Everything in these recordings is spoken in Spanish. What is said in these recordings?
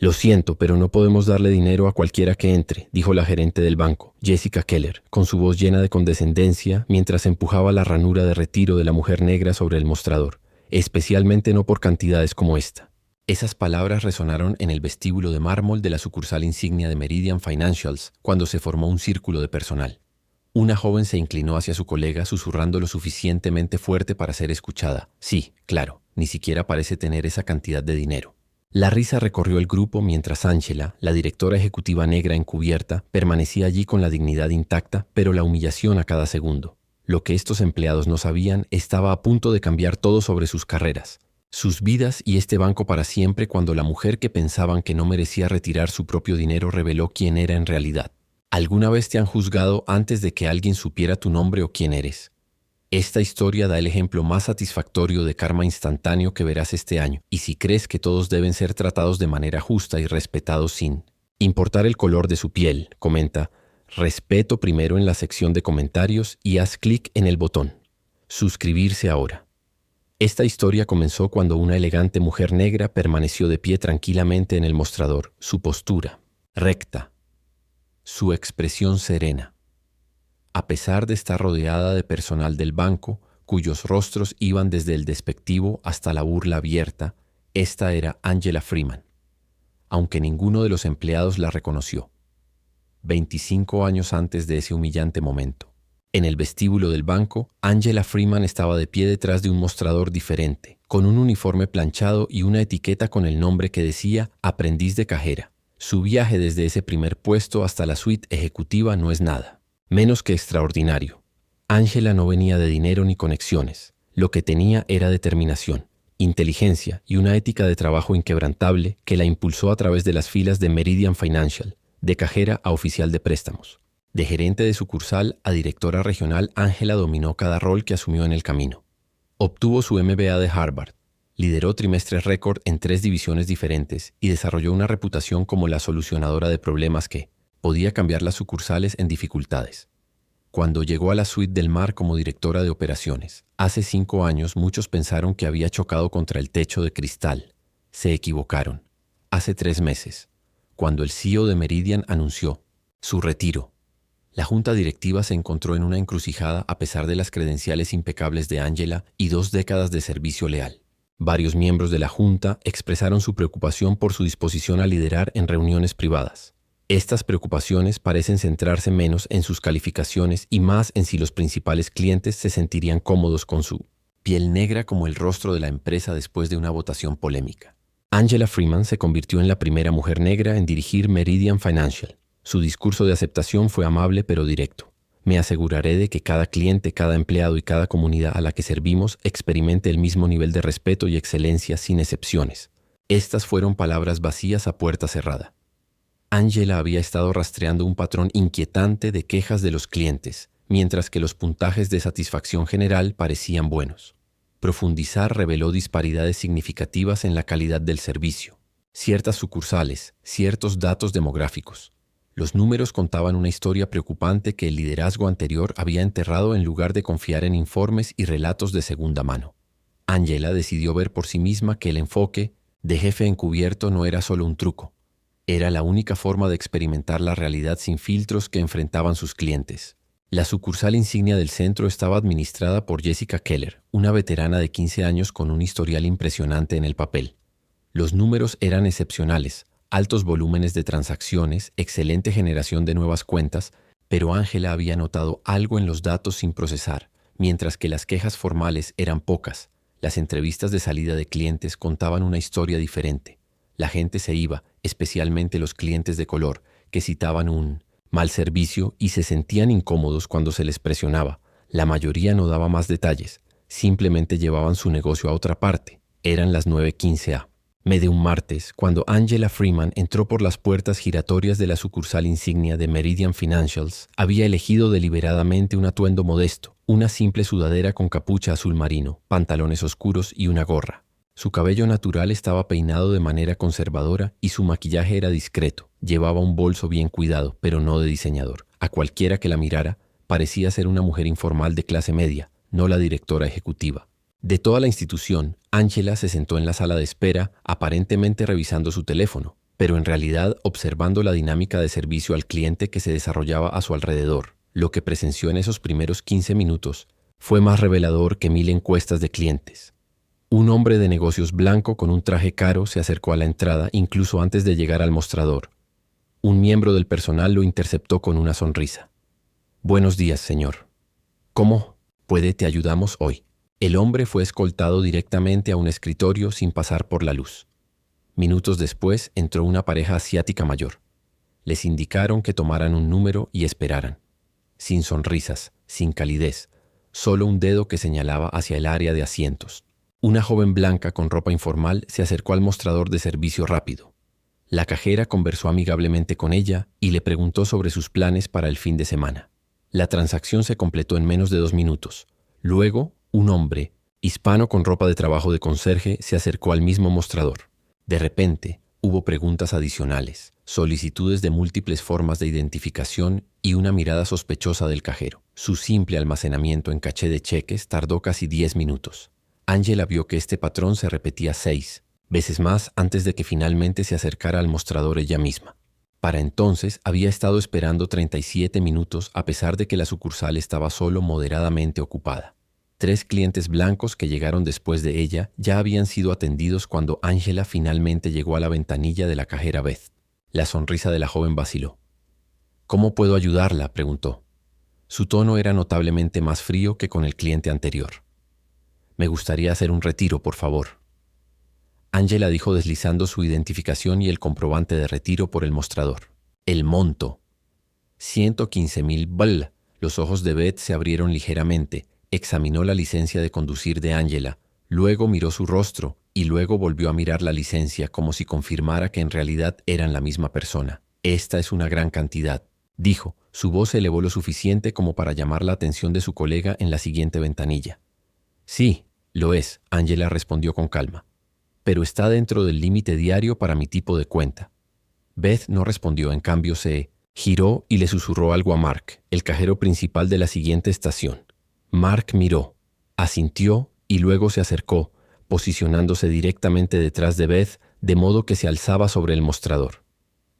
Lo siento, pero no podemos darle dinero a cualquiera que entre, dijo la gerente del banco, Jessica Keller, con su voz llena de condescendencia mientras empujaba la ranura de retiro de la mujer negra sobre el mostrador, especialmente no por cantidades como esta. Esas palabras resonaron en el vestíbulo de mármol de la sucursal insignia de Meridian Financials cuando se formó un círculo de personal. Una joven se inclinó hacia su colega susurrando lo suficientemente fuerte para ser escuchada. Sí, claro, ni siquiera parece tener esa cantidad de dinero. La risa recorrió el grupo mientras Angela, la directora ejecutiva negra encubierta, permanecía allí con la dignidad intacta, pero la humillación a cada segundo. Lo que estos empleados no sabían estaba a punto de cambiar todo sobre sus carreras, sus vidas y este banco para siempre cuando la mujer que pensaban que no merecía retirar su propio dinero reveló quién era en realidad. ¿Alguna vez te han juzgado antes de que alguien supiera tu nombre o quién eres? Esta historia da el ejemplo más satisfactorio de karma instantáneo que verás este año, y si crees que todos deben ser tratados de manera justa y respetados sin importar el color de su piel, comenta, respeto primero en la sección de comentarios y haz clic en el botón suscribirse ahora. Esta historia comenzó cuando una elegante mujer negra permaneció de pie tranquilamente en el mostrador, su postura recta, su expresión serena. A pesar de estar rodeada de personal del banco, cuyos rostros iban desde el despectivo hasta la burla abierta, esta era Angela Freeman, aunque ninguno de los empleados la reconoció. 25 años antes de ese humillante momento. En el vestíbulo del banco, Angela Freeman estaba de pie detrás de un mostrador diferente, con un uniforme planchado y una etiqueta con el nombre que decía aprendiz de cajera. Su viaje desde ese primer puesto hasta la suite ejecutiva no es nada menos que extraordinario. Angela no venía de dinero ni conexiones. Lo que tenía era determinación, inteligencia y una ética de trabajo inquebrantable que la impulsó a través de las filas de Meridian Financial, de cajera a oficial de préstamos. De gerente de sucursal a directora regional, Angela dominó cada rol que asumió en el camino. Obtuvo su MBA de Harvard, lideró trimestres récord en 3 divisiones diferentes y desarrolló una reputación como la solucionadora de problemas que podía cambiar las sucursales en dificultades. Cuando llegó a la suite del mar como directora de operaciones, hace 5 años muchos pensaron que había chocado contra el techo de cristal. Se equivocaron. Hace 3 meses, cuando el CEO de Meridian anunció su retiro, la junta directiva se encontró en una encrucijada a pesar de las credenciales impecables de Angela y 2 décadas de servicio leal. Varios miembros de la junta expresaron su preocupación por su disposición a liderar en reuniones privadas. Estas preocupaciones parecen centrarse menos en sus calificaciones y más en si los principales clientes se sentirían cómodos con su piel negra como el rostro de la empresa después de una votación polémica. Angela Freeman se convirtió en la primera mujer negra en dirigir Meridian Financial. Su discurso de aceptación fue amable pero directo. Me aseguraré de que cada cliente, cada empleado y cada comunidad a la que servimos experimente el mismo nivel de respeto y excelencia sin excepciones. Estas fueron palabras vacías a puerta cerrada. Angela había estado rastreando un patrón inquietante de quejas de los clientes, mientras que los puntajes de satisfacción general parecían buenos. Profundizar reveló disparidades significativas en la calidad del servicio, ciertas sucursales, ciertos datos demográficos. Los números contaban una historia preocupante que el liderazgo anterior había enterrado en lugar de confiar en informes y relatos de segunda mano. Angela decidió ver por sí misma que el enfoque de jefe encubierto no era solo un truco. Era la única forma de experimentar la realidad sin filtros que enfrentaban sus clientes. La sucursal insignia del centro estaba administrada por Jessica Keller, una veterana de 15 años con un historial impresionante en el papel. Los números eran excepcionales, altos volúmenes de transacciones, excelente generación de nuevas cuentas, pero Angela había notado algo en los datos sin procesar, mientras que las quejas formales eran pocas. Las entrevistas de salida de clientes contaban una historia diferente. La gente se iba, especialmente los clientes de color, que citaban un mal servicio y se sentían incómodos cuando se les presionaba. La mayoría no daba más detalles, simplemente llevaban su negocio a otra parte. Eran las 9:15 a. De un martes, cuando Angela Freeman entró por las puertas giratorias de la sucursal insignia de Meridian Financials, había elegido deliberadamente un atuendo modesto, una simple sudadera con capucha azul marino, pantalones oscuros y una gorra. Su cabello natural estaba peinado de manera conservadora y su maquillaje era discreto. Llevaba un bolso bien cuidado, pero no de diseñador. A cualquiera que la mirara, parecía ser una mujer informal de clase media, no la directora ejecutiva. De toda la institución, Angela se sentó en la sala de espera, aparentemente revisando su teléfono. pero en realidad observando la dinámica de servicio al cliente que se desarrollaba a su alrededor. Lo que presenció en esos primeros 15 minutos fue más revelador que 1000 encuestas de clientes. Un hombre de negocios blanco con un traje caro se acercó a la entrada incluso antes de llegar al mostrador. Un miembro del personal lo interceptó con una sonrisa. «Buenos días, señor. ¿Cómo te ayudamos hoy?» El hombre fue escoltado directamente a un escritorio sin pasar por la luz. Minutos después entró una pareja asiática mayor. Les indicaron que tomaran un número y esperaran. Sin sonrisas, sin calidez, solo un dedo que señalaba hacia el área de asientos. Una joven blanca con ropa informal se acercó al mostrador de servicio rápido. La cajera conversó amigablemente con ella y le preguntó sobre sus planes para el fin de semana. La transacción se completó en menos de 2 minutos. Luego, un hombre, hispano con ropa de trabajo de conserje, se acercó al mismo mostrador. De repente, hubo preguntas adicionales, solicitudes de múltiples formas de identificación y una mirada sospechosa del cajero. Su simple almacenamiento en caché de cheques tardó casi 10 minutos. Angela vio que este patrón se repetía 6 veces más antes de que finalmente se acercara al mostrador ella misma. Para entonces había estado esperando 37 minutos a pesar de que la sucursal estaba solo moderadamente ocupada. 3 clientes blancos que llegaron después de ella ya habían sido atendidos cuando Angela finalmente llegó a la ventanilla de la cajera Beth. La sonrisa de la joven vaciló. «¿Cómo puedo ayudarla?», preguntó. Su tono era notablemente más frío que con el cliente anterior. «Me gustaría hacer un retiro, por favor». Angela dijo deslizando su identificación y el comprobante de retiro por el mostrador. El monto. 115,000 $. Los ojos de Beth se abrieron ligeramente. Examinó la licencia de conducir de Angela, luego miró su rostro y luego volvió a mirar la licencia como si confirmara que en realidad eran la misma persona. «Esta es una gran cantidad», dijo. Su voz se elevó lo suficiente como para llamar la atención de su colega en la siguiente ventanilla. «Sí, lo es», Angela respondió con calma. «Pero está dentro del límite diario para mi tipo de cuenta». Beth no respondió, en cambio se giró y le susurró algo a Mark, el cajero principal de la siguiente estación. Mark miró, asintió y luego se acercó, posicionándose directamente detrás de Beth, de modo que se alzaba sobre el mostrador.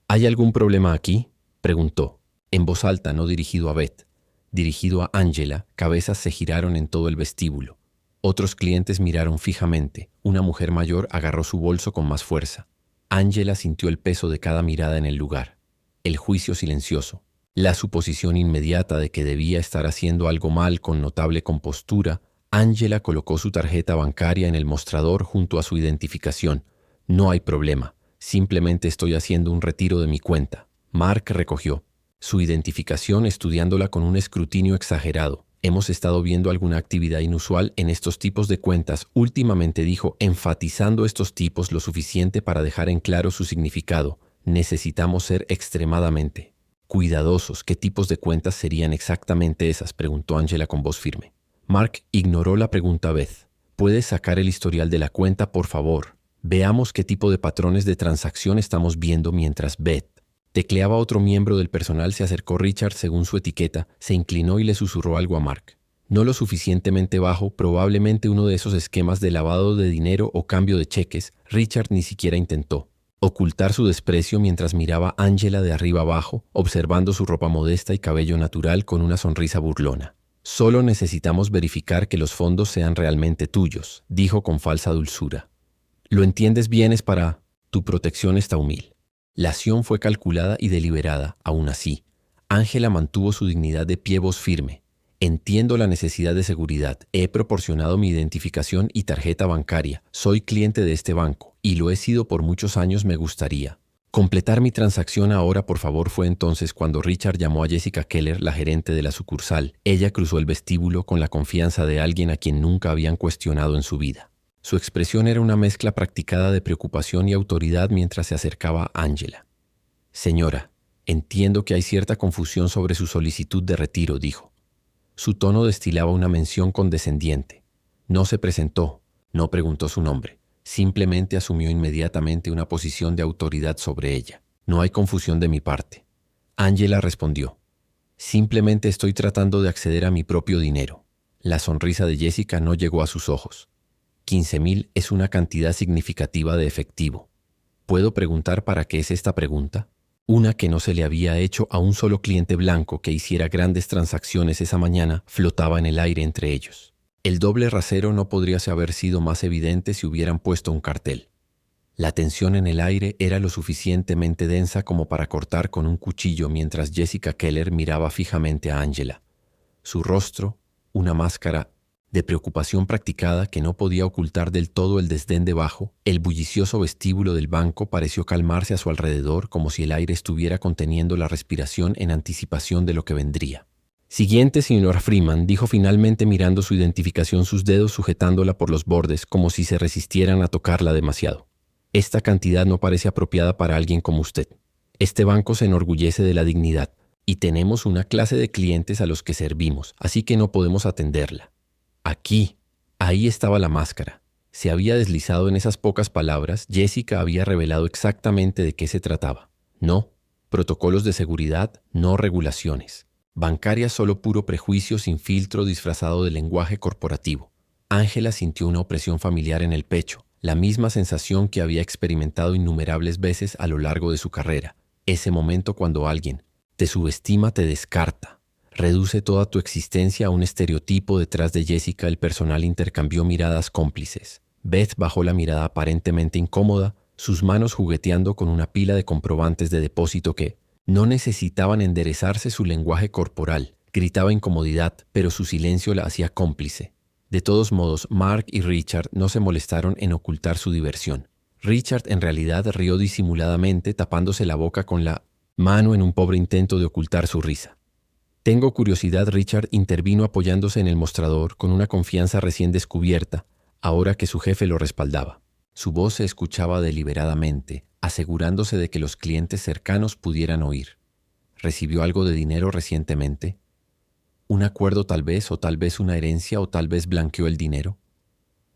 «¿Hay algún problema aquí?», preguntó, en voz alta, no dirigido a Beth. Dirigido a Angela, cabezas se giraron en todo el vestíbulo. Otros clientes miraron fijamente. Una mujer mayor agarró su bolso con más fuerza. Angela sintió el peso de cada mirada en el lugar. El juicio silencioso. La suposición inmediata de que debía estar haciendo algo mal con notable compostura, Angela colocó su tarjeta bancaria en el mostrador junto a su identificación. «No hay problema. Simplemente estoy haciendo un retiro de mi cuenta». Mark recogió su identificación estudiándola con un escrutinio exagerado. «Hemos estado viendo alguna actividad inusual en estos tipos de cuentas últimamente», dijo, enfatizando estos tipos lo suficiente para dejar en claro su significado. «Necesitamos ser extremadamente cuidadosos». «¿Qué tipos de cuentas serían exactamente esas?», preguntó Angela con voz firme. Mark ignoró la pregunta a Beth. «¿Puedes sacar el historial de la cuenta, por favor? Veamos qué tipo de patrones de transacción estamos viendo mientras Beth tecleaba». Otro miembro del personal se acercó. Richard, según su etiqueta, se inclinó y le susurró algo a Mark. No lo suficientemente bajo, probablemente uno de esos esquemas de lavado de dinero o cambio de cheques. Richard ni siquiera intentó ocultar su desprecio mientras miraba a Angela de arriba abajo, observando su ropa modesta y cabello natural con una sonrisa burlona. «Solo necesitamos verificar que los fondos sean realmente tuyos», dijo con falsa dulzura. «Lo entiendes bien, es para tu protección está humilde». La acción fue calculada y deliberada. Aún así, Angela mantuvo su dignidad de pie, voz firme. «Entiendo la necesidad de seguridad. He proporcionado mi identificación y tarjeta bancaria. Soy cliente de este banco y lo he sido por muchos años. Me gustaría completar mi transacción ahora, por favor». Fue entonces cuando Richard llamó a Jessica Keller, la gerente de la sucursal. Ella cruzó el vestíbulo con la confianza de alguien a quien nunca habían cuestionado en su vida. Su expresión era una mezcla practicada de preocupación y autoridad mientras se acercaba a Angela. «Señora, entiendo que hay cierta confusión sobre su solicitud de retiro», dijo. Su tono destilaba una mención condescendiente. No se presentó, no preguntó su nombre. Simplemente asumió inmediatamente una posición de autoridad sobre ella. «No hay confusión de mi parte». Angela respondió. «Simplemente estoy tratando de acceder a mi propio dinero». La sonrisa de Jessica no llegó a sus ojos. 15,000 es una cantidad significativa de efectivo. ¿Puedo preguntar para qué es esta pregunta? Una que no se le había hecho a un solo cliente blanco que hiciera grandes transacciones esa mañana flotaba en el aire entre ellos. El doble rasero no podría haber sido más evidente si hubieran puesto un cartel. La tensión en el aire era lo suficientemente densa como para cortar con un cuchillo mientras Jessica Keller miraba fijamente a Angela. Su rostro, una máscara de preocupación practicada que no podía ocultar del todo el desdén debajo, el bullicioso vestíbulo del banco pareció calmarse a su alrededor como si el aire estuviera conteniendo la respiración en anticipación de lo que vendría. Siguiente, señora Freeman, dijo finalmente mirando su identificación, sus dedos sujetándola por los bordes como si se resistieran a tocarla demasiado. Esta cantidad no parece apropiada para alguien como usted. Este banco se enorgullece de la dignidad y tenemos una clase de clientes a los que servimos, así que no podemos atenderla. Aquí, ahí estaba la máscara. Se había deslizado en esas pocas palabras. Jessica había revelado exactamente de qué se trataba. No, protocolos de seguridad, no regulaciones. Bancarias, solo puro prejuicio sin filtro disfrazado de lenguaje corporativo. Ángela sintió una opresión familiar en el pecho, la misma sensación que había experimentado innumerables veces a lo largo de su carrera. Ese momento cuando alguien te subestima, te descarta. Reduce toda tu existencia a un estereotipo. Detrás de Jessica, el personal intercambió miradas cómplices. Beth bajó la mirada aparentemente incómoda, sus manos jugueteando con una pila de comprobantes de depósito que no necesitaban enderezarse. Su lenguaje corporal gritaba incomodidad, pero su silencio la hacía cómplice. De todos modos, Mark y Richard no se molestaron en ocultar su diversión. Richard en realidad rió disimuladamente, tapándose la boca con la mano en un pobre intento de ocultar su risa. Tengo curiosidad. Richard intervino apoyándose en el mostrador con una confianza recién descubierta, ahora que su jefe lo respaldaba. Su voz se escuchaba deliberadamente, asegurándose de que los clientes cercanos pudieran oír. ¿Recibió algo de dinero recientemente? ¿Un acuerdo tal vez, o tal vez una herencia, o tal vez blanqueó el dinero?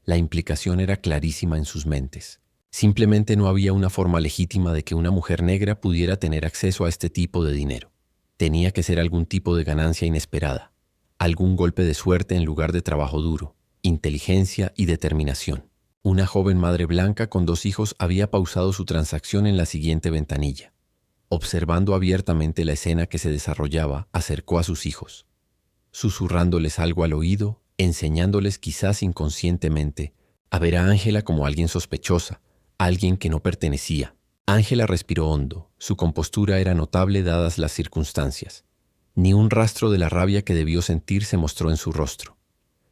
La implicación era clarísima en sus mentes. Simplemente no había una forma legítima de que una mujer negra pudiera tener acceso a este tipo de dinero. Tenía que ser algún tipo de ganancia inesperada, algún golpe de suerte en lugar de trabajo duro, inteligencia y determinación. Una joven madre blanca con 2 hijos había pausado su transacción en la siguiente ventanilla. Observando abiertamente la escena que se desarrollaba, acercó a sus hijos, susurrándoles algo al oído, enseñándoles quizás inconscientemente a ver a Ángela como alguien sospechosa, alguien que no pertenecía. Ángela respiró hondo. Su compostura era notable dadas las circunstancias. Ni un rastro de la rabia que debió sentir se mostró en su rostro.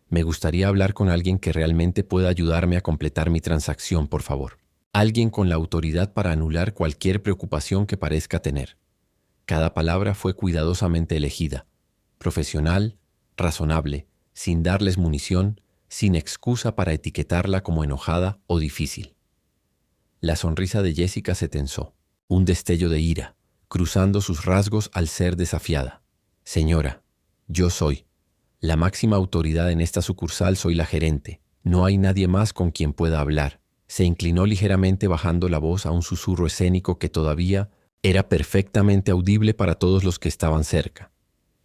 Me gustaría hablar con alguien que realmente pueda ayudarme a completar mi transacción, por favor. Alguien con la autoridad para anular cualquier preocupación que parezca tener. Cada palabra fue cuidadosamente elegida. Profesional, razonable, sin darles munición, sin excusa para etiquetarla como enojada o difícil. La sonrisa de Jessica se tensó, un destello de ira, cruzando sus rasgos al ser desafiada. Señora, yo soy la máxima autoridad en esta sucursal, soy la gerente. No hay nadie más con quien pueda hablar. Se inclinó ligeramente bajando la voz a un susurro escénico que todavía era perfectamente audible para todos los que estaban cerca.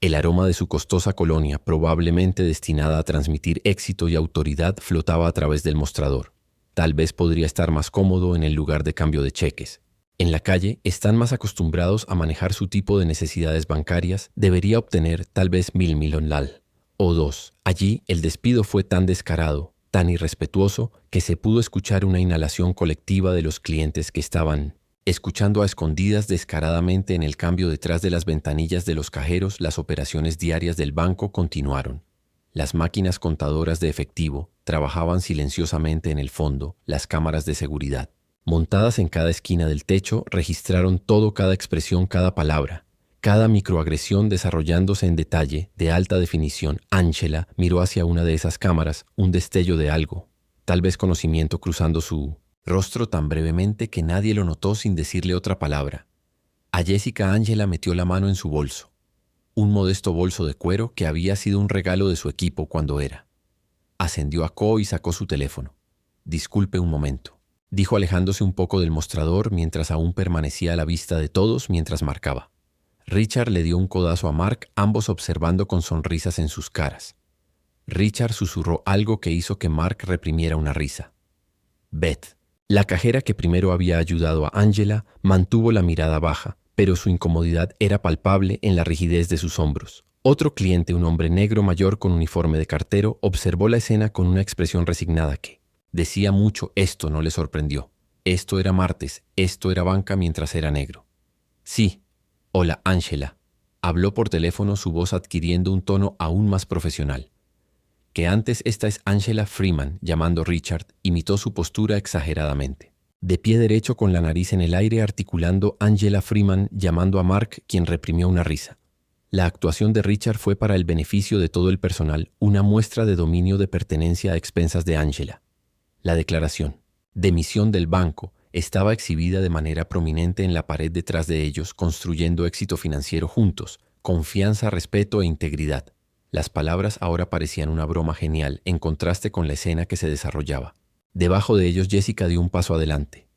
El aroma de su costosa colonia, probablemente destinada a transmitir éxito y autoridad, flotaba a través del mostrador. Tal vez podría estar más cómodo en el lugar de cambio de cheques. En la calle están más acostumbrados a manejar su tipo de necesidades bancarias. Debería obtener tal vez $1,000,000 o 2. Allí el despido fue tan descarado, tan irrespetuoso, que se pudo escuchar una inhalación colectiva de los clientes que estaban escuchando a escondidas descaradamente en el cambio. Detrás de las ventanillas de los cajeros. Las operaciones diarias del banco continuaron. Las máquinas contadoras de efectivo trabajaban silenciosamente en el fondo. Las cámaras de seguridad, montadas en cada esquina del techo, registraron todo, cada expresión, cada palabra, cada microagresión desarrollándose en detalle, de alta definición. Ángela miró hacia una de esas cámaras, un destello de algo, tal vez conocimiento, cruzando su rostro tan brevemente que nadie lo notó sin decirle otra palabra. A Jessica, Ángela metió la mano en su bolso, un modesto bolso de cuero que había sido un regalo de su equipo cuando era. Ascendió a Co y sacó su teléfono. «Disculpe un momento», dijo alejándose un poco del mostrador mientras aún permanecía a la vista de todos mientras marcaba. Richard le dio un codazo a Mark, ambos observando con sonrisas en sus caras. Richard susurró algo que hizo que Mark reprimiera una risa. «Beth», La cajera que primero había ayudado a Angela mantuvo la mirada baja, pero su incomodidad era palpable en la rigidez de sus hombros. Otro cliente, un hombre negro mayor con uniforme de cartero, observó la escena con una expresión resignada que decía mucho. Esto no le sorprendió. Esto era martes, esto era banca mientras era negro. Sí. Hola, Angela. Habló por teléfono, su voz adquiriendo un tono aún más profesional. Que antes, esta es Angela Freeman, llamando Richard, imitó su postura exageradamente. De pie derecho con la nariz en el aire articulando Angela Freeman llamando a Mark, quien reprimió una risa. La actuación de Richard fue para el beneficio de todo el personal, una muestra de dominio de pertenencia a expensas de Angela. La declaración de misión del banco estaba exhibida de manera prominente en la pared detrás de ellos, construyendo éxito financiero juntos, confianza, respeto e integridad. Las palabras ahora parecían una broma genial en contraste con la escena que se desarrollaba. Debajo de ellos Jessica dio un paso adelante.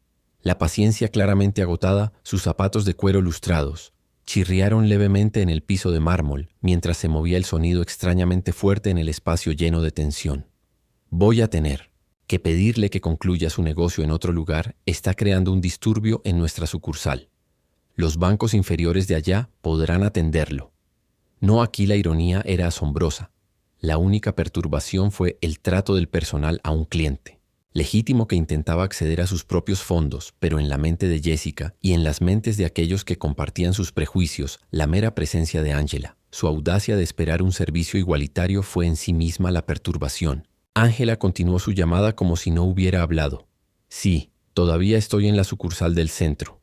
La paciencia claramente agotada, sus zapatos de cuero lustrados, chirriaron levemente en el piso de mármol mientras se movía el sonido extrañamente fuerte en el espacio lleno de tensión. Voy a tener que pedirle que concluya su negocio en otro lugar. Está creando un disturbio en nuestra sucursal. Los bancos inferiores de allá podrán atenderlo. No, aquí la ironía era asombrosa. La única perturbación fue el trato del personal a un cliente. Legítimo que intentaba acceder a sus propios fondos, pero en la mente de Jessica y en las mentes de aquellos que compartían sus prejuicios, la mera presencia de Angela, su audacia de esperar un servicio igualitario fue en sí misma la perturbación. Angela continuó su llamada como si no hubiera hablado. Sí, todavía estoy en la sucursal del centro.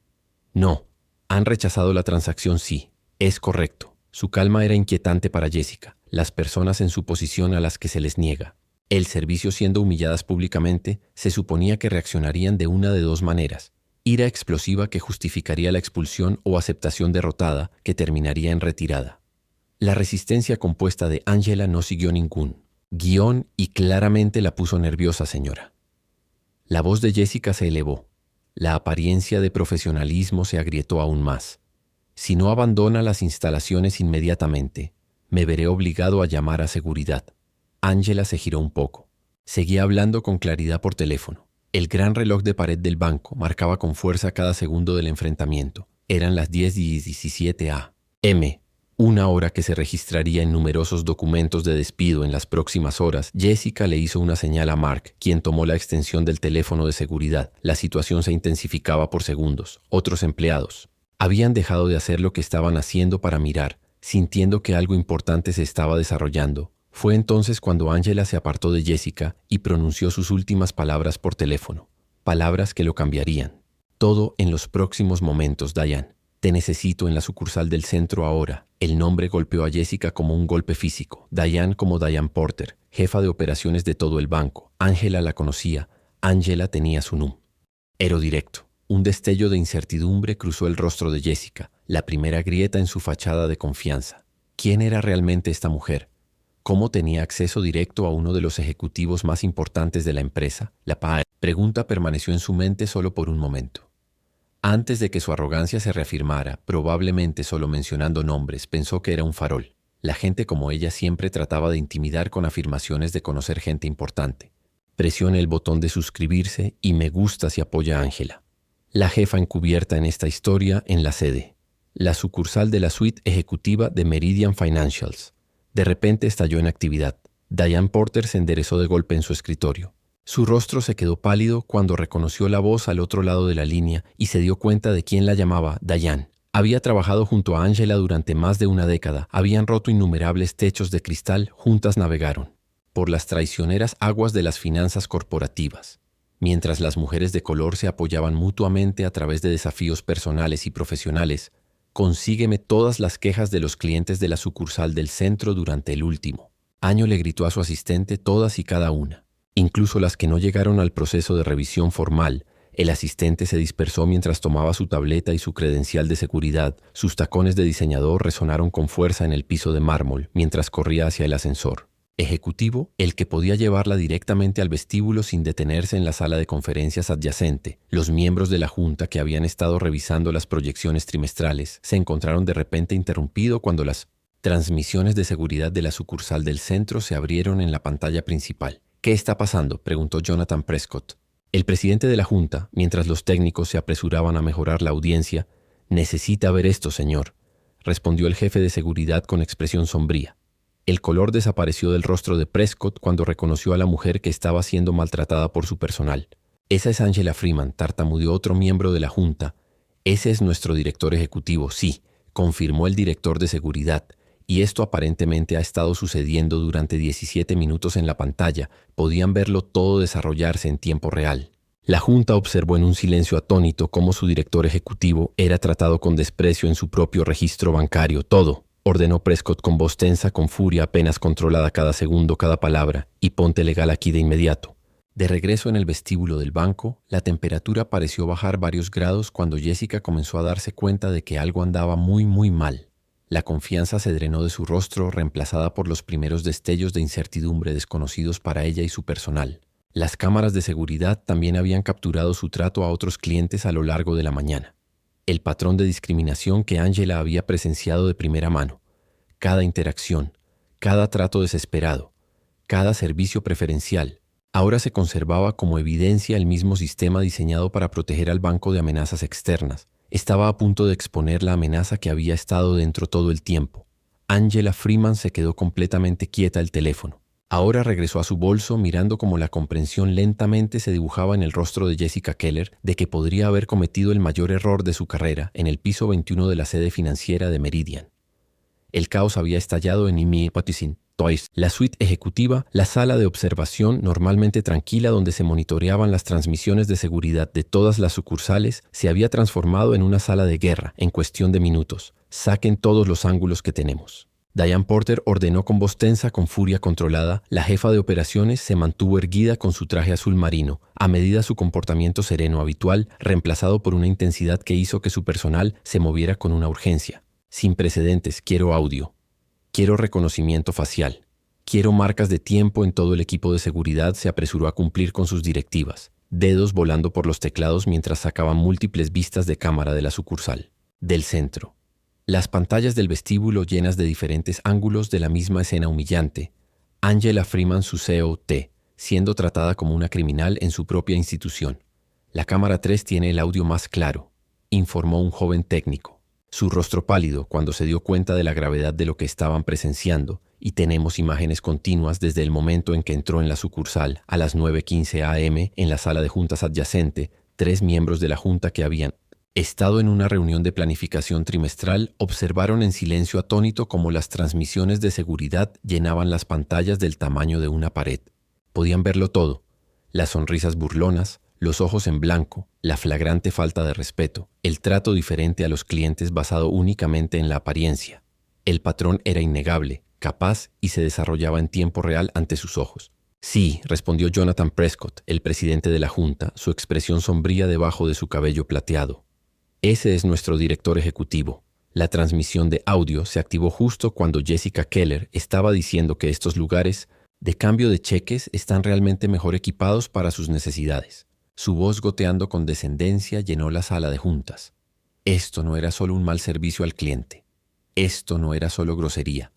No, han rechazado la transacción, sí, es correcto. Su calma era inquietante para Jessica, las personas en su posición a las que se les niega el servicio siendo humilladas públicamente, se suponía que reaccionarían de una de dos maneras: ira explosiva que justificaría la expulsión o aceptación derrotada que terminaría en retirada. La resistencia compuesta de Angela no siguió ningún guión y claramente la puso nerviosa, señora. La voz de Jessica se elevó. La apariencia de profesionalismo se agrietó aún más. Si no abandona las instalaciones inmediatamente, me veré obligado a llamar a seguridad. Angela se giró un poco. Seguía hablando con claridad por teléfono. El gran reloj de pared del banco marcaba con fuerza cada segundo del enfrentamiento. Eran las 10:17 a.m., una hora que se registraría en numerosos documentos de despido en las próximas horas. Jessica le hizo una señal a Mark, quien tomó la extensión del teléfono de seguridad. La situación se intensificaba por segundos. Otros empleados habían dejado de hacer lo que estaban haciendo para mirar, sintiendo que algo importante se estaba desarrollando. Fue entonces cuando Angela se apartó de Jessica y pronunció sus últimas palabras por teléfono, palabras que lo cambiarían. Todo en los próximos momentos, Diane. Te necesito en la sucursal del centro ahora. El nombre golpeó a Jessica como un golpe físico. Diane como Diane Porter, jefa de operaciones de todo el banco. Angela la conocía. Angela tenía su número directo. Un destello de incertidumbre cruzó el rostro de Jessica, la primera grieta en su fachada de confianza. ¿Quién era realmente esta mujer? ¿Cómo tenía acceso directo a uno de los ejecutivos más importantes de la empresa? La pregunta permaneció en su mente solo por un momento. Antes de que su arrogancia se reafirmara, probablemente solo mencionando nombres, pensó que era un farol. La gente como ella siempre trataba de intimidar con afirmaciones de conocer gente importante. Presione el botón de suscribirse y me gusta si apoya a Angela. La jefa encubierta en esta historia en la sede. La sucursal de la suite ejecutiva de Meridian Financials. De repente estalló en actividad. Diane Porter se enderezó de golpe en su escritorio. Su rostro se quedó pálido cuando reconoció la voz al otro lado de la línea y se dio cuenta de quién la llamaba. Diane. Había trabajado junto a Angela durante más de una década. Habían roto innumerables techos de cristal, juntas navegaron por las traicioneras aguas de las finanzas corporativas. Mientras las mujeres de color se apoyaban mutuamente a través de desafíos personales y profesionales, consígueme todas las quejas de los clientes de la sucursal del centro durante el último año, le gritó a su asistente, todas y cada una, incluso las que no llegaron al proceso de revisión formal. El asistente se dispersó mientras tomaba su tableta y su credencial de seguridad. Sus tacones de diseñador resonaron con fuerza en el piso de mármol mientras corría hacia el ascensor ejecutivo, el que podía llevarla directamente al vestíbulo sin detenerse en la sala de conferencias adyacente. Los miembros de la junta que habían estado revisando las proyecciones trimestrales se encontraron de repente interrumpidos cuando las transmisiones de seguridad de la sucursal del centro se abrieron en la pantalla principal. ¿Qué está pasando?, preguntó Jonathan Prescott. El presidente de la Junta, mientras los técnicos se apresuraban a mejorar la audiencia, «Necesita ver esto, señor», respondió el jefe de seguridad con expresión sombría. El color desapareció del rostro de Prescott cuando reconoció a la mujer que estaba siendo maltratada por su personal. «Esa es Angela Freeman», tartamudeó otro miembro de la Junta. «Ese es nuestro director ejecutivo, sí», confirmó el director de seguridad. Y esto aparentemente ha estado sucediendo durante 17 minutos en la pantalla. Podían verlo todo desarrollarse en tiempo real. La Junta observó en un silencio atónito cómo su director ejecutivo era tratado con desprecio en su propio registro bancario. «Todo», ordenó Prescott con voz tensa, con furia apenas controlada cada segundo, cada palabra. «Y ponte legal aquí de inmediato». De regreso en el vestíbulo del banco, la temperatura pareció bajar varios grados cuando Jessica comenzó a darse cuenta de que algo andaba muy mal. La confianza se drenó de su rostro, reemplazada por los primeros destellos de incertidumbre desconocidos para ella y su personal. Las cámaras de seguridad también habían capturado su trato a otros clientes a lo largo de la mañana. El patrón de discriminación que Angela había presenciado de primera mano. Cada interacción, cada trato desesperado, cada servicio preferencial. Ahora se conservaba como evidencia el mismo sistema diseñado para proteger al banco de amenazas externas. Estaba a punto de exponer la amenaza que había estado dentro todo el tiempo. Angela Freeman se quedó completamente quieta al teléfono. Ahora regresó a su bolso mirando cómo la comprensión lentamente se dibujaba en el rostro de Jessica Keller de que podría haber cometido el mayor error de su carrera en el piso 21 de la sede financiera de Meridian. El caos había estallado en Imi Patterson Toys, la suite ejecutiva, la sala de observación normalmente tranquila donde se monitoreaban las transmisiones de seguridad de todas las sucursales, se había transformado en una sala de guerra en cuestión de minutos. «Saquen todos los ángulos que tenemos». Diane Porter ordenó con voz tensa, con furia controlada. La jefa de operaciones se mantuvo erguida con su traje azul marino, a medida su comportamiento sereno habitual, reemplazado por una intensidad que hizo que su personal se moviera con una urgencia. «Sin precedentes, quiero audio. Quiero reconocimiento facial. Quiero marcas de tiempo». En todo el equipo de seguridad se apresuró a cumplir con sus directivas, dedos volando por los teclados mientras sacaban múltiples vistas de cámara de la sucursal. Del centro. Las pantallas del vestíbulo llenas de diferentes ángulos de la misma escena humillante. Angela Freeman, su COT, siendo tratada como una criminal en su propia institución. «La cámara 3 tiene el audio más claro», informó un joven técnico. Su rostro pálido cuando se dio cuenta de la gravedad de lo que estaban presenciando, y tenemos imágenes continuas desde el momento en que entró en la sucursal a las 9:15 a.m. en la sala de juntas adyacente. 3 miembros de la junta que habían estado en una reunión de planificación trimestral observaron en silencio atónito cómo las transmisiones de seguridad llenaban las pantallas del tamaño de una pared. Podían verlo todo: las sonrisas burlonas, los ojos en blanco, la flagrante falta de respeto, el trato diferente a los clientes basado únicamente en la apariencia. El patrón era innegable, capaz y se desarrollaba en tiempo real ante sus ojos. «Sí», respondió Jonathan Prescott, el presidente de la Junta, su expresión sombría debajo de su cabello plateado. «Ese es nuestro director ejecutivo». La transmisión de audio se activó justo cuando Jessica Keller estaba diciendo que estos lugares de cambio de cheques están realmente mejor equipados para sus necesidades. Su voz, goteando con descendencia, llenó la sala de juntas. Esto no era solo un mal servicio al cliente. Esto no era solo grosería.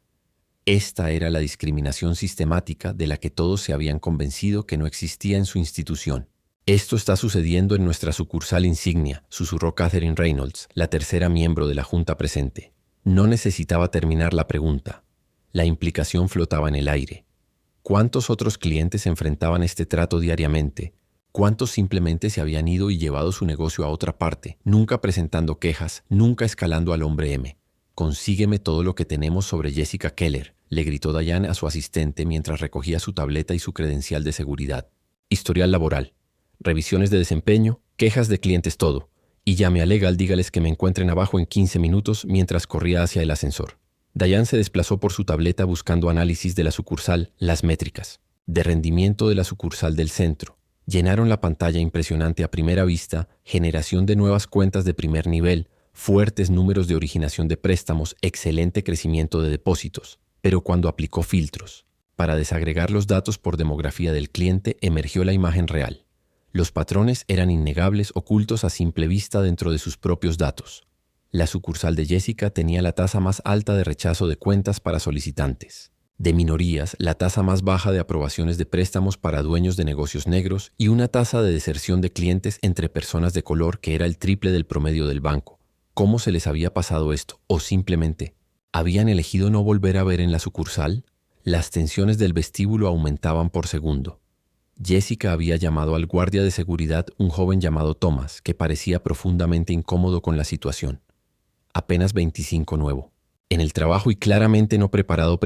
Esta era la discriminación sistemática de la que todos se habían convencido que no existía en su institución. «Esto está sucediendo en nuestra sucursal insignia», susurró Catherine Reynolds, la tercera miembro de la junta presente. No necesitaba terminar la pregunta. La implicación flotaba en el aire. ¿Cuántos otros clientes enfrentaban este trato diariamente? ¿Cuántos simplemente se habían ido y llevado su negocio a otra parte, nunca presentando quejas, nunca escalando al hombre M? «Consígueme todo lo que tenemos sobre Jessica Keller», le gritó Diane a su asistente mientras recogía su tableta y su credencial de seguridad. «Historial laboral, revisiones de desempeño, quejas de clientes, todo. Y llame a legal, dígales que me encuentren abajo en 15 minutos», mientras corría hacia el ascensor. Diane se desplazó por su tableta buscando análisis de la sucursal, las métricas de rendimiento de la sucursal del centro. Llenaron la pantalla impresionante a primera vista: generación de nuevas cuentas de primer nivel, fuertes números de originación de préstamos, excelente crecimiento de depósitos. Pero cuando aplicó filtros para desagregar los datos por demografía del cliente, emergió la imagen real. Los patrones eran innegables, ocultos a simple vista dentro de sus propios datos. La sucursal de Jessica tenía la tasa más alta de rechazo de cuentas para solicitantes. de minorías, la tasa más baja de aprobaciones de préstamos para dueños de negocios negros y una tasa de deserción de clientes entre personas de color que era el triple del promedio del banco. ¿Cómo se les había pasado esto? ¿O simplemente habían elegido no volver a ver en la sucursal? Las tensiones del vestíbulo aumentaban por segundo. Jessica había llamado al guardia de seguridad, un joven llamado Thomas, que parecía profundamente incómodo con la situación. Apenas 25 nuevo. En el trabajo y claramente no preparado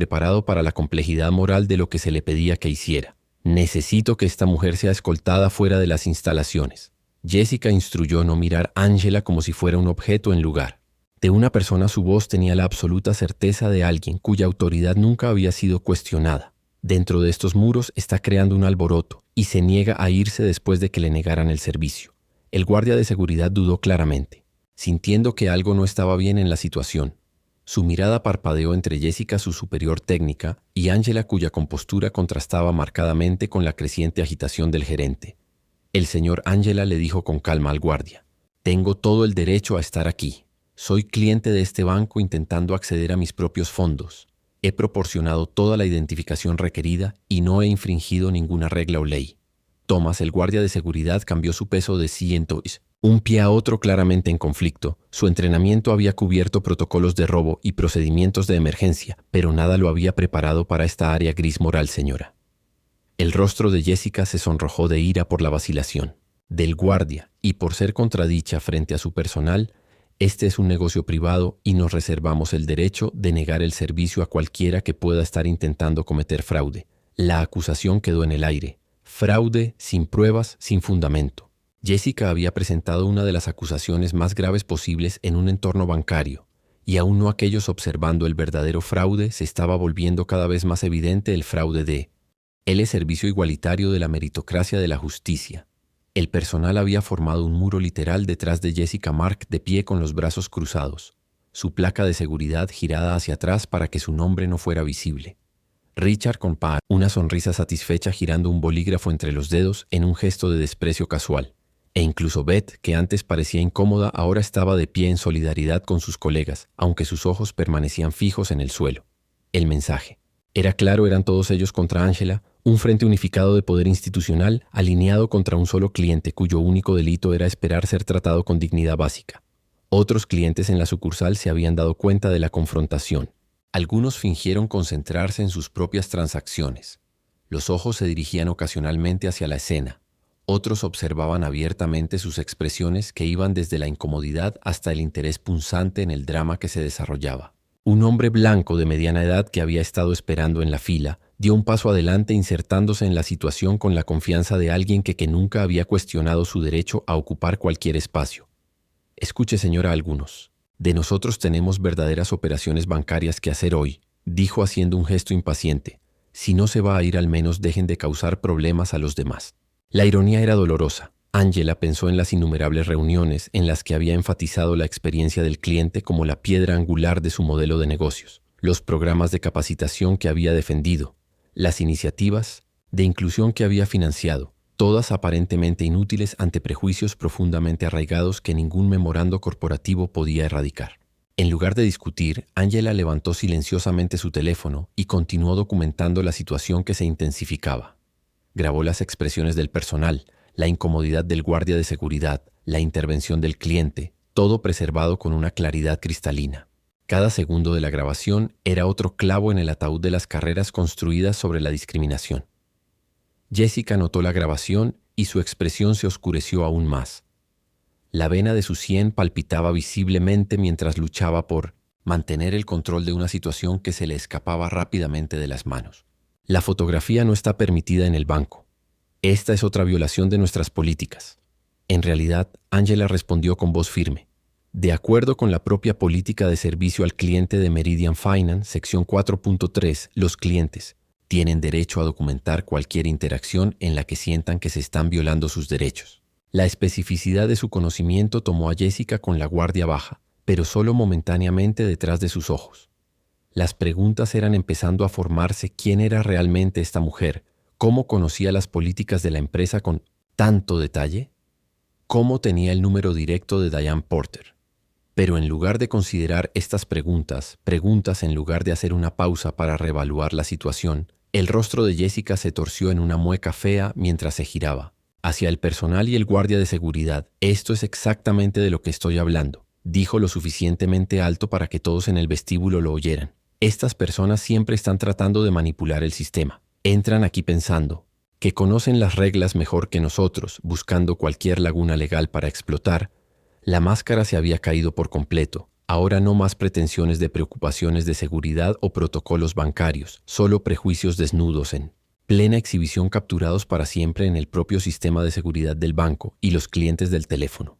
para la complejidad moral de lo que se le pedía que hiciera. Necesito que esta mujer sea escoltada fuera de las instalaciones. Jessica instruyó no mirar a Angela como si fuera un objeto en lugar. De una persona su voz tenía la absoluta certeza de alguien cuya autoridad nunca había sido cuestionada. Dentro de estos muros está creando un alboroto y se niega a irse después de que le negaran el servicio. El guardia de seguridad dudó claramente, sintiendo que algo no estaba bien en la situación. Su mirada parpadeó entre Jessica, su superior técnica, y Angela, cuya compostura contrastaba marcadamente con la creciente agitación del gerente. El señor Angela le dijo con calma al guardia: «Tengo todo el derecho a estar aquí. Soy cliente de este banco intentando acceder a mis propios fondos. He proporcionado toda la identificación requerida y no he infringido ninguna regla o ley». Thomas, el guardia de seguridad, cambió su peso de cientos, un pie a otro claramente en conflicto. Su entrenamiento había cubierto protocolos de robo y procedimientos de emergencia, pero nada lo había preparado para esta área gris moral, señora. El rostro de Jessica se sonrojó de ira por la vacilación del guardia y por ser contradicha frente a su personal. Este es un negocio privado y nos reservamos el derecho de negar el servicio a cualquiera que pueda estar intentando cometer fraude. La acusación quedó en el aire. Fraude sin pruebas, sin fundamento. Jessica había presentado una de las acusaciones más graves posibles en un entorno bancario, y aún no aquellos observando el verdadero fraude, se estaba volviendo cada vez más evidente el fraude de el servicio igualitario de la meritocracia de la justicia. El personal había formado un muro literal detrás de Jessica Mark, de pie con los brazos cruzados, su placa de seguridad girada hacia atrás para que su nombre no fuera visible. Richard con una sonrisa satisfecha girando un bolígrafo entre los dedos en un gesto de desprecio casual. E incluso Beth, que antes parecía incómoda, ahora estaba de pie en solidaridad con sus colegas, aunque sus ojos permanecían fijos en el suelo. El mensaje era claro: eran todos ellos contra Angela, un frente unificado de poder institucional alineado contra un solo cliente cuyo único delito era esperar ser tratado con dignidad básica. Otros clientes en la sucursal se habían dado cuenta de la confrontación. Algunos fingieron concentrarse en sus propias transacciones. Los ojos se dirigían ocasionalmente hacia la escena. Otros observaban abiertamente sus expresiones, que iban desde la incomodidad hasta el interés punzante en el drama que se desarrollaba. Un hombre blanco de mediana edad que había estado esperando en la fila dio un paso adelante, insertándose en la situación con la confianza de alguien que nunca había cuestionado su derecho a ocupar cualquier espacio. «Escuche, señora, algunos de nosotros tenemos verdaderas operaciones bancarias que hacer hoy», dijo haciendo un gesto impaciente. «Si no se va a ir, al menos dejen de causar problemas a los demás». La ironía era dolorosa. Angela pensó en las innumerables reuniones en las que había enfatizado la experiencia del cliente como la piedra angular de su modelo de negocios, los programas de capacitación que había defendido, las iniciativas de inclusión que había financiado, todas aparentemente inútiles ante prejuicios profundamente arraigados que ningún memorando corporativo podía erradicar. En lugar de discutir, Angela levantó silenciosamente su teléfono y continuó documentando la situación que se intensificaba. Grabó las expresiones del personal, la incomodidad del guardia de seguridad, la intervención del cliente, todo preservado con una claridad cristalina. Cada segundo de la grabación era otro clavo en el ataúd de las carreras construidas sobre la discriminación. Jessica notó la grabación y su expresión se oscureció aún más. La vena de su sien palpitaba visiblemente mientras luchaba por mantener el control de una situación que se le escapaba rápidamente de las manos. «La fotografía no está permitida en el banco. Esta es otra violación de nuestras políticas». En realidad, Angela respondió con voz firme. De acuerdo con la propia política de servicio al cliente de Meridian Finance, sección 4.3, los clientes tienen derecho a documentar cualquier interacción en la que sientan que se están violando sus derechos. La especificidad de su conocimiento tomó a Jessica con la guardia baja, pero solo momentáneamente detrás de sus ojos. Las preguntas eran empezando a formarse: ¿quién era realmente esta mujer? ¿Cómo conocía las políticas de la empresa con tanto detalle? ¿Cómo tenía el número directo de Diane Porter? Pero en lugar de considerar estas preguntas en lugar de hacer una pausa para reevaluar la situación, el rostro de Jessica se torció en una mueca fea mientras se giraba. Hacia el personal y el guardia de seguridad, esto es exactamente de lo que estoy hablando, dijo lo suficientemente alto para que todos en el vestíbulo lo oyeran. Estas personas siempre están tratando de manipular el sistema. Entran aquí pensando que conocen las reglas mejor que nosotros, buscando cualquier laguna legal para explotar. La máscara se había caído por completo. Ahora no más pretensiones de preocupaciones de seguridad o protocolos bancarios, solo prejuicios desnudos en plena exhibición capturados para siempre en el propio sistema de seguridad del banco y los clientes del teléfono.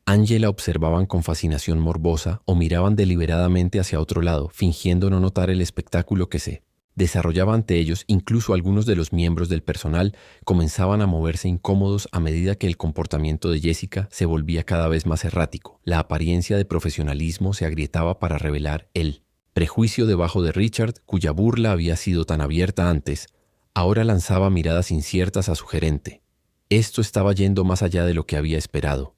Angela observaban con fascinación morbosa o miraban deliberadamente hacia otro lado, fingiendo no notar el espectáculo que se desarrollaba ante ellos. Incluso algunos de los miembros del personal comenzaban a moverse incómodos a medida que el comportamiento de Jessica se volvía cada vez más errático. La apariencia de profesionalismo se agrietaba para revelar el prejuicio debajo de Richard, cuya burla había sido tan abierta antes. Ahora lanzaba miradas inciertas a su gerente. Esto estaba yendo más allá de lo que había esperado,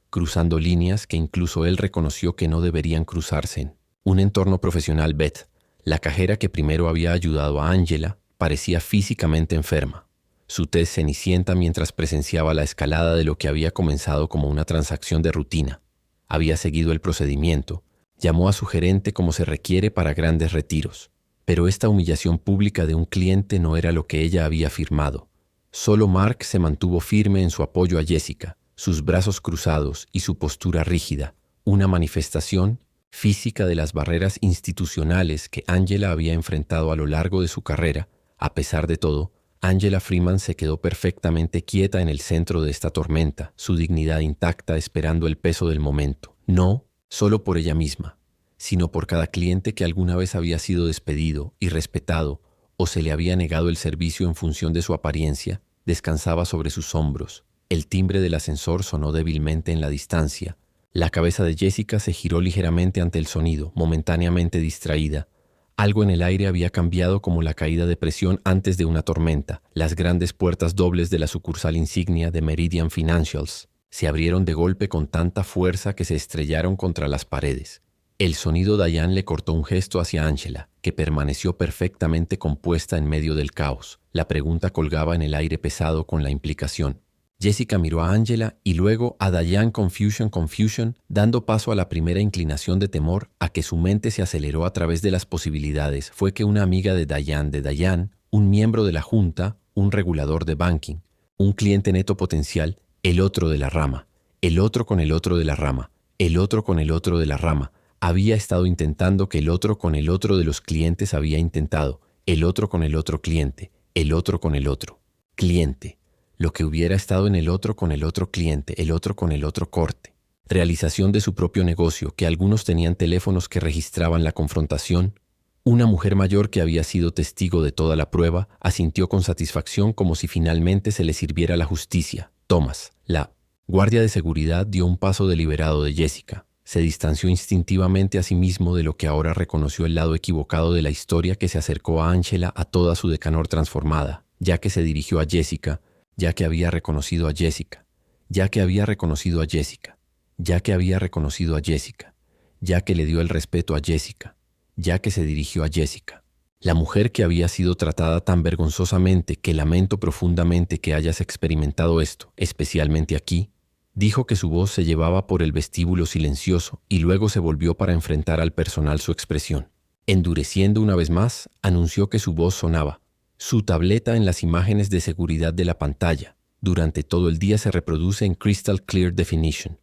cruzando líneas que incluso él reconoció que no deberían cruzarse en un entorno profesional. Beth, la cajera que primero había ayudado a Angela, parecía físicamente enferma. Su tez cenicienta mientras presenciaba la escalada de lo que había comenzado como una transacción de rutina. Había seguido el procedimiento, llamó a su gerente como se requiere para grandes retiros. Pero esta humillación pública de un cliente no era lo que ella había firmado. Solo Mark se mantuvo firme en su apoyo a Jessica, sus brazos cruzados y su postura rígida, una manifestación física de las barreras institucionales que Angela había enfrentado a lo largo de su carrera. A pesar de todo, Angela Freeman se quedó perfectamente quieta en el centro de esta tormenta, su dignidad intacta, esperando el peso del momento. No solo por ella misma, sino por cada cliente que alguna vez había sido despedido, irrespetado o se le había negado el servicio en función de su apariencia, descansaba sobre sus hombros. El timbre del ascensor sonó débilmente en la distancia. La cabeza de Jessica se giró ligeramente ante el sonido, momentáneamente distraída. Algo en el aire había cambiado como la caída de presión antes de una tormenta. Las grandes puertas dobles de la sucursal insignia de Meridian Financials se abrieron de golpe con tanta fuerza que se estrellaron contra las paredes. El sonido de Diane le cortó un gesto hacia Angela, que permaneció perfectamente compuesta en medio del caos. La pregunta colgaba en el aire pesado con la implicación. Jessica miró a Angela y luego a Diane Confusion, dando paso a la primera inclinación de temor a que su mente se aceleró a través de las posibilidades. Fue que una amiga de Diane, un miembro de la junta, un regulador de banking, un cliente neto potencial, el otro de la rama, el otro con el otro de la rama, el otro con el otro de la rama, había estado intentando que el otro con el otro de los clientes había intentado, el otro con el otro cliente, el otro con el otro cliente, lo que hubiera estado en el otro con el otro cliente, el otro con el otro corte. Realización de su propio negocio, que algunos tenían teléfonos que registraban la confrontación. Una mujer mayor que había sido testigo de toda la prueba asintió con satisfacción como si finalmente se le sirviera la justicia. Thomas, la guardia de seguridad, dio un paso deliberado de Jessica. Se distanció instintivamente a sí mismo de lo que ahora reconoció el lado equivocado de la historia que se acercó a Angela a toda su decanor transformada, ya que se dirigió a Jessica, ya que había reconocido a Jessica, ya que había reconocido a Jessica, ya que había reconocido a Jessica, ya que le dio el respeto a Jessica, ya que se dirigió a Jessica. La mujer que había sido tratada tan vergonzosamente que lamento profundamente que hayas experimentado esto, especialmente aquí, dijo que su voz se llevaba por el vestíbulo silencioso y luego se volvió para enfrentar al personal su expresión. Endureciendo una vez más, anunció que su voz sonaba. Su tableta en las imágenes de seguridad de la pantalla durante todo el día se reproduce en Crystal Clear Definition.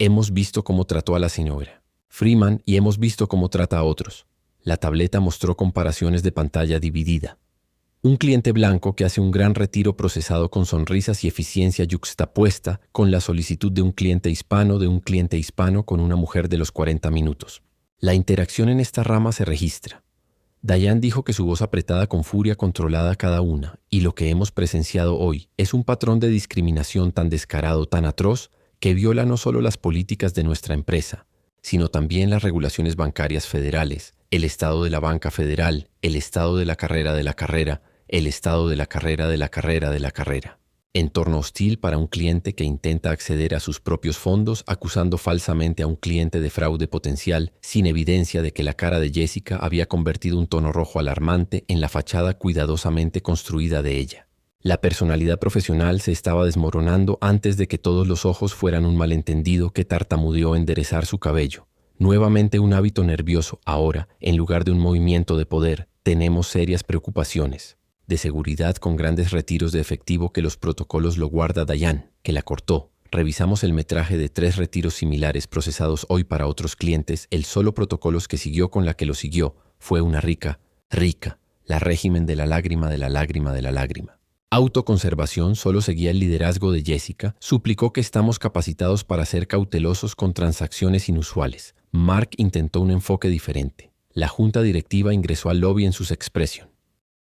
Hemos visto cómo trató a la señora Freeman y hemos visto cómo trata a otros. La tableta mostró comparaciones de pantalla dividida. Un cliente blanco que hace un gran retiro procesado con sonrisas y eficiencia yuxtapuesta con la solicitud de un cliente hispano con una mujer de los 40 minutos. La interacción en esta rama se registra. Diane dijo que su voz apretada con furia controlada cada una, y lo que hemos presenciado hoy es un patrón de discriminación tan descarado, tan atroz, que viola no solo las políticas de nuestra empresa, sino también las regulaciones bancarias federales, el estado de la banca federal, el estado de la carrera, el estado de la carrera. Entorno hostil para un cliente que intenta acceder a sus propios fondos acusando falsamente a un cliente de fraude potencial, sin evidencia de que la cara de Jessica había convertido un tono rojo alarmante en la fachada cuidadosamente construida de ella. La personalidad profesional se estaba desmoronando antes de que todos los ojos fueran un malentendido que tartamudeó enderezar su cabello. Nuevamente un hábito nervioso, ahora, en lugar de un movimiento de poder, tenemos serias preocupaciones. De seguridad con grandes retiros de efectivo que los protocolos lo guarda Dayan, que la cortó. Revisamos el metraje de 3 retiros similares procesados hoy para otros clientes. El solo protocolo que siguió con la que lo siguió fue una rica, la régimen de la lágrima de la lágrima de la lágrima. Autoconservación solo seguía el liderazgo de Jessica, suplicó que estamos capacitados para ser cautelosos con transacciones inusuales. Mark intentó un enfoque diferente. La junta directiva ingresó al lobby en sus expresiones.